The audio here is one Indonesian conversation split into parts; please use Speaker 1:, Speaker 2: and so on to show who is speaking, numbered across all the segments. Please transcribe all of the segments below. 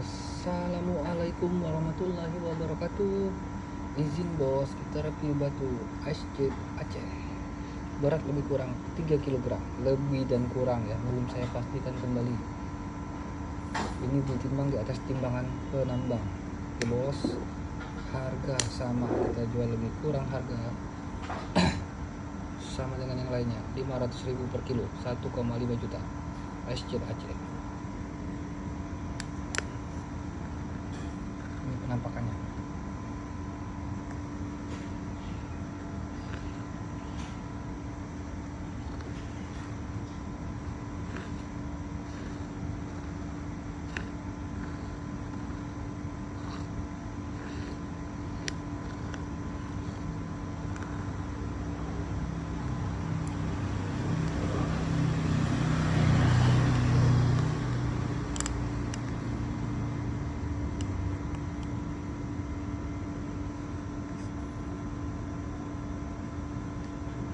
Speaker 1: Assalamualaikum warahmatullahi wabarakatuh. Izin bos, kita review batu Ice Jet Aceh. Berat lebih kurang 3 kg, lebih dan kurang ya, belum saya pastikan kembali. Ini ditimbang di atas timbangan penambang ya bos. Harga sama, kita jual lebih kurang harga sama dengan yang lainnya, 500.000 per kilo, 1,5 juta. Ice Jet Aceh. Ini penampakannya.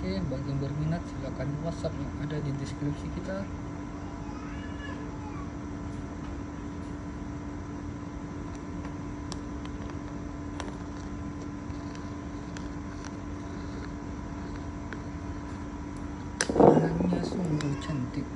Speaker 1: Oke, bagi yang berminat silakan WhatsApp yang ada di deskripsi kita. Warnanya sungguh cantik.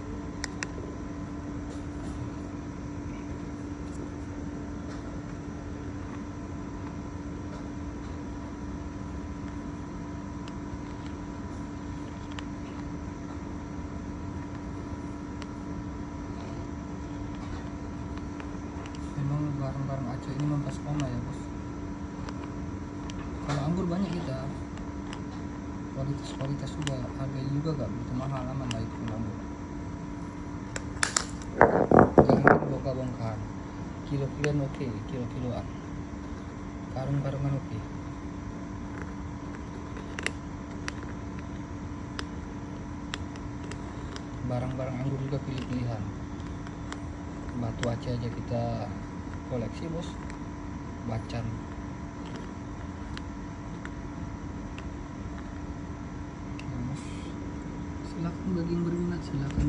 Speaker 1: Memang barang-barang Aceh ini mempesona ya bos. Kalau anggur banyak kita, kualitas juga, harganya juga gak begitu mahal, aman lah itu anggur. Jangan bongkar-bongkar, kilo-kiloan oke, kilo-kiloan, karung-karungan oke. Barang-barang anggur juga pilih-pilihan. Batu Aceh aja kita koleksi bos, bacan. Silakan bagi yang berminat silakan.